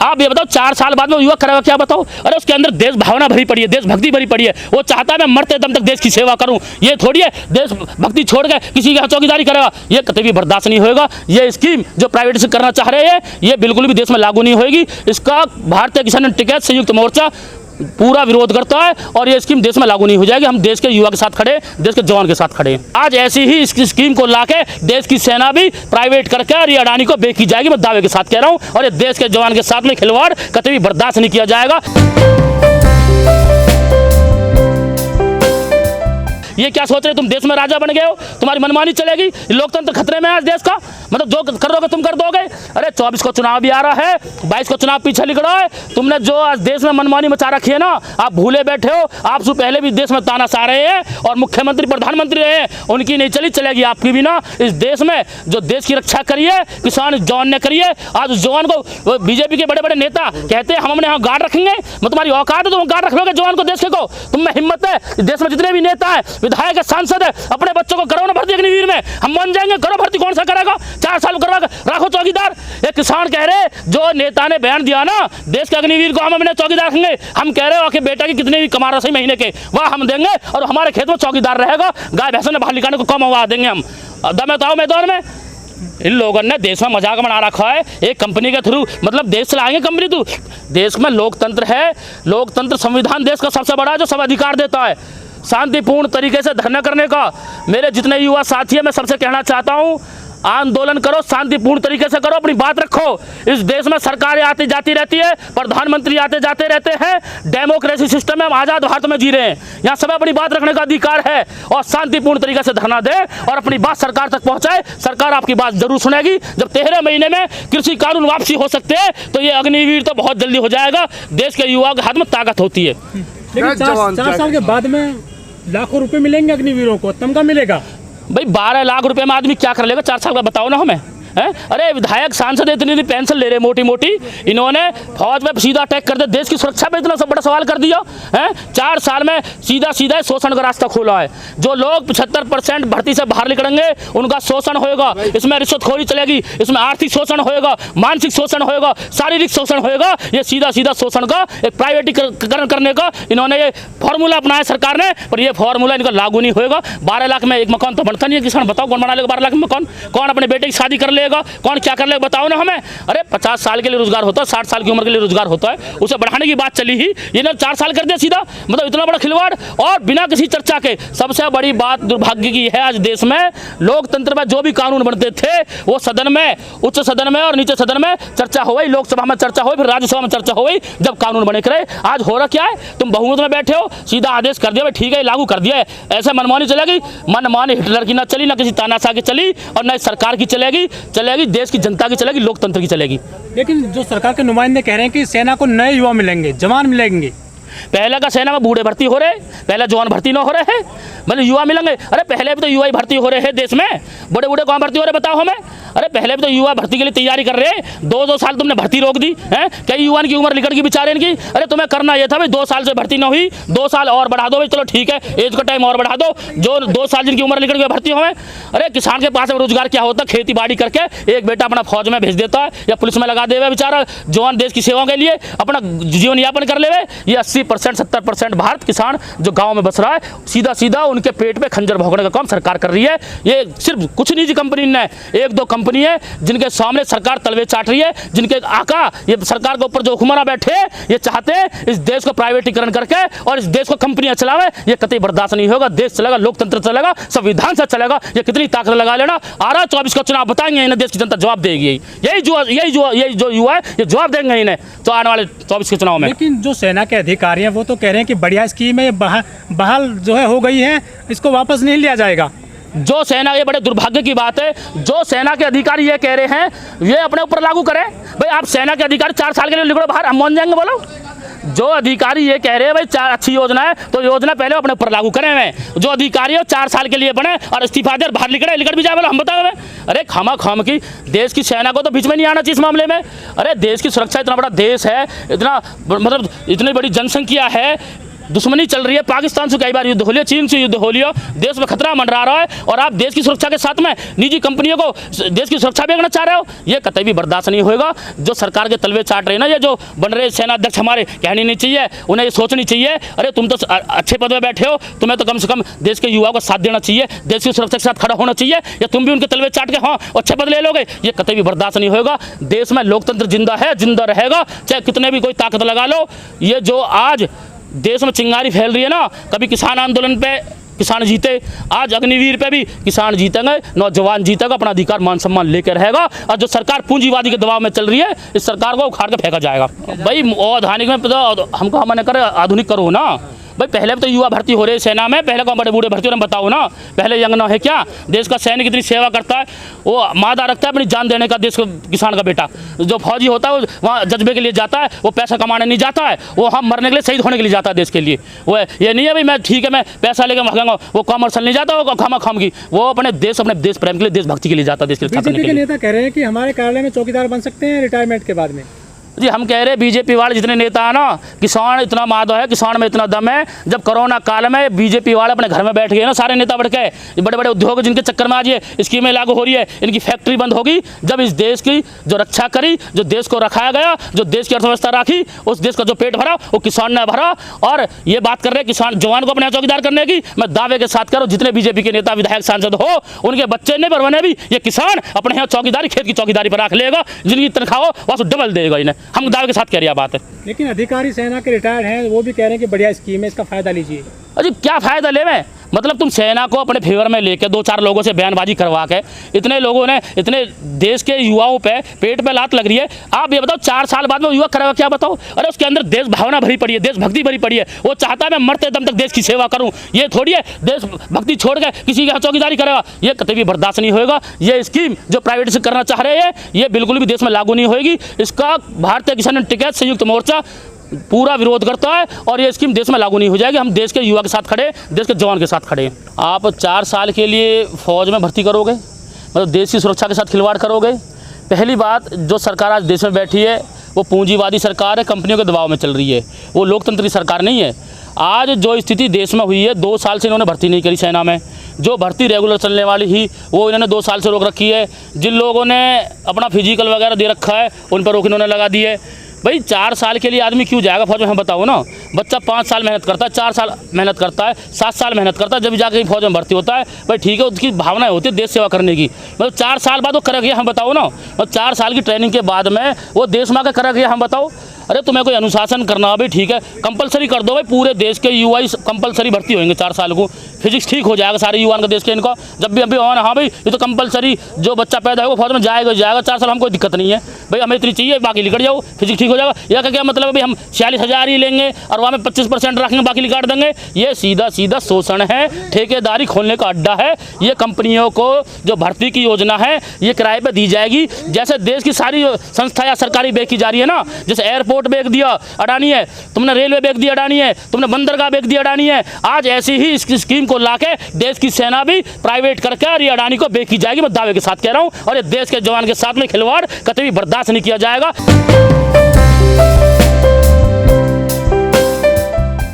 आप ये बताओ 4 साल बाद में युवा करेगा क्या बताओ। अरे उसके अंदर देश भावना भरी पड़ी है, देशभक्ति भरी पड़ी है। वो चाहता है मैं मरते दम तक देश की सेवा करूं। ये थोड़ी है देशभक्ति छोड़ के किसी की चौकीदारी करेगा, ये कभी भी बर्दाश्त नहीं होगा। ये स्कीम जो प्राइवेट से करना चाह रहे हैं ये बिल्कुल भी देश में लागू नहीं होगी। इसका भारतीय किसान टिकैत संयुक्त मोर्चा पूरा विरोध करता है और ये स्कीम देश में लागू नहीं हो जाएगी। हम देश के युवा के साथ खड़े, देश के जवान के साथ खड़े। आज ऐसी ही इस स्कीम को लाके देश की सेना भी प्राइवेट करके और ये अडानी को बेची जाएगी, मैं दावे के साथ कह रहा हूँ। और ये देश के जवान के साथ में खिलवाड़ कभी भी बर्दाश्त नहीं किया जाएगा। ये क्या सोच रहे तुम देश में राजा बन गए हो, तुम्हारी मनमानी चलेगी, लोकतंत्र खतरे में है आज देश का। मतलब जो करोगे तुम कर दोगे। अरे 24 को चुनाव भी आ रहा है, 22 को चुनाव पीछे लिख रहा है। तुमने जो आज देश में मनमानी मचा रखी है ना, आप भूले बैठे हो। आप से पहले भी देश में तानाशाह रहे हैं और मुख्यमंत्री प्रधानमंत्री रहे हैं, उनकी नहीं चलेगी आपकी भी ना। इस देश में जो देश की रक्षा करी है किसान जवान ने करी है। आज उस जवान को बीजेपी के बड़े बड़े नेता कहते हैं हम अपने यहाँ गार्ड रखेंगे। मैं तुम्हारी औकात है, तुम गार्ड रख लोगे जवान को देश के को? तुम में हिम्मत है? देश में जितने भी नेता है, विधायक है, सांसद है, अपने बच्चों को करो ना भर्ती अग्निवीर में। हम मान जाएंगे, करो भर्ती, कौन सा करेगा? 4 साल करवा रखो चौकीदार। ये किसान कह रहे जो नेता ने बयान दिया ना देश के अग्निवीर को हम अपने चौकीदार रखेंगे। हम कह रहे हो कि बेटा की कितने भी कमा रहा सही महीने के वह हम देंगे और हमारे खेत में चौकीदार रहेगा। गाय भैंसों ने बाहर निकालने को कम हवा देंगे हम। दम बताओ मैदान में। इन लोगों ने देश में मजाक बना रखा है एक कंपनी के थ्रू। मतलब देश चलाएंगे कंपनी तू? देश में लोकतंत्र है, लोकतंत्र संविधान देश का सबसे बड़ा है जो सब अधिकार देता है शांतिपूर्ण तरीके से धरना करने का। मेरे जितने युवा साथी हैं मैं सबसे कहना चाहता हूं आंदोलन करो, शांतिपूर्ण तरीके से करो, अपनी बात रखो। इस देश में सरकारें आती जाती रहती है, प्रधानमंत्री आते जाते रहते हैं, डेमोक्रेसी सिस्टम में हम आज़ाद भारत में जी रहे हैं। यहाँ सब अपनी बात रखने का अधिकार है और शांतिपूर्ण तरीके से धरना दे और अपनी बात सरकार तक पहुँचाए। सरकार आपकी बात जरूर सुनेगी। जब 13 महीने में कृषि कानून वापसी हो सकते हैं तो ये अग्निवीर तो बहुत जल्दी हो जाएगा। देश के युवाओं के हाथ में ताकत होती है। लेकिन 4 साल के बाद में लाखों रुपए मिलेंगे अग्निवीरों को, तमगा मिलेगा। भाई 12 लाख रुपए में आदमी क्या कर लेगा 4 साल का, बताओ ना हमें। है? अरे विधायक सांसद इतनी पेंशन ले रहे मोटी मोटी, इन्होंने फौज में सीधा अटैक कर दिया, देश की सुरक्षा पे इतना सब बड़ा सवाल कर दिया है। 4 साल में सीधा सीधा शोषण का रास्ता खोला है। जो लोग 75% भर्ती से बाहर निकलेंगे उनका शोषण होगा, इसमें रिश्वतखोरी चलेगी, इसमें आर्थिक शोषण होगा, मानसिक शोषण होगा, शारीरिक शोषण होगा। ये सीधा सीधा शोषण का एक प्राइवेटीकरण करने का इन्होंने ये फॉर्मूला अपनाया सरकार ने, पर ये फॉर्मूला इनका लागू नहीं होगा। 12 लाख में एक मकान तो बनता नहीं है किसान, बताओ कौन बना लेगा 12 लाख में मकान? कौन अपने बेटे की शादी कर ले, कौन क्या कर ले, बताओ ना हमें। अरे 50 साल के लिए रोजगार होता है, 60 साल की उम्र के लिए रोजगार होता है, उसे बढ़ाने की बात चली ही, ये ना 4 साल कर दिया सीधा। मतलब इतना बड़ा खिलवाड़ और बिना किसी चर्चा के। सबसे बड़ी बात दुर्भाग्य की है आज देश में लोकतंत्र में जो भी कानून बनते थे वो सदन में, उच्च सदन में और नीचे सदन में चर्चा हो गई, लोकसभा में चर्चा हो गई, फिर राज्यसभा में चर्चा हो गई, जब कानून बने करे। आज हो रहा क्या है, तुम बहुमत में बैठे हो, सीधा आदेश कर दिया, ठीक है लागू कर दिया है। ऐसे मनमानी चलेगी? मनमानी हिटलर की ना चली, ना किसी तानाशाह की चली और ना सरकार की चलेगी। देश की जनता की चलेगी, लोकतंत्र की चलेगी। लेकिन जो सरकार के नुमाइंदे कह रहे हैं कि सेना को नए युवा मिलेंगे, जवान मिलेंगे। पहले का सेना में बूढ़े भर्ती हो रहे, पहले जवान भर्ती ना हो रहे हैं, मतलब युवा मिलेंगे। अरे पहले भी तो युवा ही भर्ती हो रहे हैं देश में, बड़े बूढ़े कौन भर्ती हो रहे बताओ हमें? अरे पहले भी तो युवा भर्ती के लिए तैयारी कर रहे हैं। 2-2 साल तुमने भर्ती रोक दी है, कई युवा की उम्र निकल गई बेचारे इनकी। अरे तुम्हें करना यह था भाई 2 साल से भर्ती ना हुई, 2 साल और बढ़ा दो भाई, चलो ठीक है एज का टाइम और बढ़ा दो, जो 2 साल जिनकी उम्र निकल गई भर्ती हो। अरे किसान के पास रोजगार क्या होता, खेती बाड़ी करके एक बेटा अपना फौज में भेज देता है या पुलिस में लगा देवे बेचारा जवान, देश की सेवा के लिए अपना जीवन यापन कर ले। ये 80% 70% भारत किसान जो गांव में बस रहा है, सीधा सीधा उनके पेट पे खंजर भोंकने का काम सरकार कर रही है। ये सिर्फ कुछ निजी कंपनी ने, 1-2 कंपनी है जिनके सामने सरकार तलवे चाट रही है, जिनके आका ये सरकार के ऊपर जो हुक्मरान बैठे ये चाहते हैं इस देश को प्राइवेटीकरण करके और इस देश को कंपनियां चलावे। ये कतई बर्दाश्त नहीं होगा। देश चलेगा, लोकतंत्र चलेगा, संविधान से चलेगा। ये कितनी ताकत लगा लेना, आ रहा 24 का चुनाव बताएंगे इन्हें, देश की जनता जवाब देगी। यही जो युवा है ये जवाब देंगे इन्हें तो आने वाले 24 के चुनाव में। लेकिन जो सेना के अधिकारी हैं वो तो कह रहे हैं कि बढ़िया स्कीम है, बहाल जो है हो गई है, इसको वापस नहीं लिया जाएगा। जो सेना, ये बड़े दुर्भाग्य की बात है, जो सेना के अधिकारी ये कह रहे हैं ये अपने ऊपर लागू करें। भाई आप सेना के अधिकारी 4 साल के लिए निकलो बाहर, हम मान जाएंगे बोलो। जो अधिकारी ये कह रहे हैं भाई अच्छी योजना है तो योजना पहले अपने ऊपर लागू करें। मैं जो अधिकारी हो 4 साल के लिए बने और इस्तीफा दे बाहर निकल भी जाए बोलो, हम बताओ। अरे खाम की देश की सेना को तो बीच में नहीं आना चाहिए इस मामले में। अरे देश की सुरक्षा, इतना बड़ा देश है, इतना मतलब इतनी बड़ी जनसंख्या है, दुश्मनी चल रही है, पाकिस्तान से कई बार युद्ध हो लिया, चीन से युद्ध हो लिया, देश में खतरा मंडरा रहा है और आप देश की सुरक्षा के साथ में निजी कंपनियों को देश की सुरक्षा बेचना चाह रहे हो, ये कतई भी बर्दाश्त नहीं होगा। जो सरकार के तलवे चाट रहे ना, ये जो बन रहे सेनाध्यक्ष हमारे, कहनी नहीं चाहिए, उन्हें ये सोचनी चाहिए, अरे तुम तो अच्छे पद में बैठे हो, तुम्हें तो कम से कम देश के युवाओं को साथ देना चाहिए, देश की सुरक्षा के साथ खड़ा होना चाहिए, या तुम भी उनके तलवे चाट के हाँ अच्छे पद ले लोगे, ये कतई भी बर्दाश्त नहीं होगा। देश में लोकतंत्र जिंदा है, जिंदा रहेगा, चाहे कितने भी कोई ताकत लगा लो। ये जो आज देश में चिंगारी फैल रही है ना, कभी किसान आंदोलन पे किसान जीते, आज अग्निवीर पे भी किसान जीतेंगे, नौजवान जीतेगा, अपना अधिकार मान सम्मान लेकर रहेगा। और जो सरकार पूंजीवादी के दबाव में चल रही है, इस सरकार को उखाड़ के फेंका जाएगा। भाई आधुनिक में तो हमको हमने करे आधुनिक करो ना भाई। पहले भी तो युवा भर्ती हो रहे सेना में, पहले कौन बड़े बूढ़े भर्ती हो रहे, बताओ ना। पहले यंग ना है क्या? देश का सैनिक इतनी सेवा करता है, वो मादा रखता है अपनी जान देने का, देश को किसान का बेटा। जो फौजी होता है वो वहाँ जज्बे के लिए जाता है, वो पैसा कमाने नहीं जाता है, वो हम मरने के लिए, शहीद होने के लिए जाता है देश के लिए। वो ये नहीं है भाई मैं ठीक है मैं पैसा लेकर भागूंगा, वो कॉमर्शियल नहीं जाता, वो खाम की, वो अपने देश प्रेम के लिए, देशभक्ति के लिए जाता है, देश के लिए। बीजेपी के नेता कह रहे हैं कि हमारे कार्यालय में चौकीदार बन सकते हैं रिटायरमेंट के बाद में। जी हम कह रहे हैं बीजेपी वाले जितने नेता है ना, किसान इतना माधव है, किसान में इतना दम है। जब कोरोना काल में बीजेपी वाले अपने घर में बैठ गए ना, सारे नेता बैठ के, बड़े बड़े उद्योग जिनके चक्कर में आज ये स्कीमें लागू हो रही है, इनकी फैक्ट्री बंद होगी। जब इस देश की जो रक्षा करी, जो देश को रखाया गया, जो देश की अर्थव्यवस्था राखी, उस देश का जो पेट भरा वो किसान ने भरा। और ये बात कर रहे हैं किसान जवान को अपने चौकीदार करने की, मैं दावे के साथ करूँ जितने बीजेपी के नेता विधायक सांसद हो, उनके बच्चे नहीं बने भी, ये किसान अपने यहाँ चौकीदारी, खेत की चौकीदारी पर रख लेगा, जिनकी तनख्वाह हो वह डबल देगा इन्हें। हम दावे के साथ कह रहे बात है। लेकिन अधिकारी सेना के रिटायर्ड हैं, वो भी कह रहे हैं कि बढ़िया स्कीम है, इसका फायदा लीजिए। अजी क्या फायदा ले में, मतलब तुम सेना को अपने फेवर में लेके 2-4 लोगों से बयानबाजी करवा के इतने लोगों ने, इतने देश के युवाओं पे पेट पे लात लग रही है। आप ये बताओ 4 साल बाद में युवा करेगा क्या? बताओ। अरे उसके अंदर देश भावना भरी पड़ी है, देशभक्ति भरी पड़ी है, वो चाहता है मैं मरते दम तक देश की सेवा करूं। ये थोड़ी है देशभक्ति छोड़ के किसी के यहाँ चौकीदारी करेगा, ये कभी भी बर्दाश्त नहीं होगा। ये स्कीम जो प्राइवेट से करना चाह रहे हैं, ये बिल्कुल भी देश में लागू नहीं होगी। इसका भारतीय किसान टिकैत संयुक्त मोर्चा पूरा विरोध करता है और ये स्कीम देश में लागू नहीं हो जाएगी। हम देश के युवा के साथ खड़े, देश के जवान के साथ खड़े। आप 4 साल के लिए फौज में भर्ती करोगे, मतलब देश की सुरक्षा के साथ खिलवाड़ करोगे। पहली बात, जो सरकार आज देश में बैठी है वो पूंजीवादी सरकार है, कंपनियों के दबाव में चल रही है, वो लोकतंत्र की सरकार नहीं है। आज जो स्थिति देश में हुई है, 2 साल से इन्होंने भर्ती नहीं करी सेना में, जो भर्ती रेगुलर चलने वाली ही वो इन्होंने 2 साल से रोक रखी है। जिन लोगों ने अपना फिजिकल वगैरह दे रखा है उन पर रोक इन्होंने लगा दी है। भाई 4 साल के लिए आदमी क्यों जाएगा फौज में? हम बताओ ना। बच्चा 5 साल मेहनत करता है, 4 साल मेहनत करता है, 7 साल मेहनत करता है, जब जाकर फौज में भर्ती होता है। भाई ठीक है, उसकी भावनाएं होती है देश सेवा करने की, मतलब 4 साल बाद वो करेगा, हम बताओ ना। मतलब 4 साल की ट्रेनिंग के बाद में वो देश में आकर करेगा, हम बताओ। अरे तुम्हें कोई अनुशासन करना हो भाई ठीक है, कंपलसरी कर दो भाई, पूरे देश के युवा कंपलसरी भर्ती होंगे 4 साल को, फिजिक्स ठीक हो जाएगा सारे युवाओं का देश के। इनको जब भी अभी हाँ भाई ये तो कंपलसरी, जो बच्चा पैदा होगा फौज में जाएगा 4 साल, हमको दिक्कत नहीं है भाई, हमें इतनी चाहिए, बाकी लिखट जाओ, फिजिक्स ठीक हो जाएगा। या क्या मतलब अभी हम 46,000 ही लेंगे और वहाँ में 25% रखेंगे, बाकी लिकाट देंगे। ये सीधा सीधा शोषण है, ठेकेदारी खोलने का अड्डा है। ये कंपनियों को जो भर्ती की योजना है ये किराए पर दी जाएगी, जैसे देश की सारी संस्था या सरकारी बेच की जा रही है ना। जैसे एयरपोर्ट बेच दिया अडानी है, तुमने रेलवे बेच दिया अडानी है, तुमने बंदरगाह बेच दिया अडानी है। आज ऐसी ही इस स्कीम को लाके देश की सेना भी प्राइवेट करके और ये अडानी को बेची जाएगी, मैं दावे के साथ कह रहा हूँ। और ये देश के जवान के साथ में खिलवाड़ कतई भी बर्दाश्त नहीं किया जाएगा।